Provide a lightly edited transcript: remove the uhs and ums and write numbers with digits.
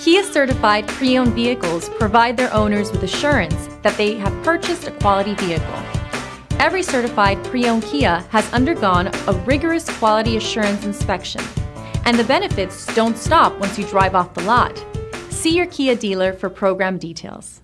Kia certified pre-owned vehicles provide their owners with assurance that they have purchased a quality vehicle. Every certified pre-owned Kia has undergone a rigorous quality assurance inspection, and the benefits don't stop once you drive off the lot. See your Kia dealer for program details.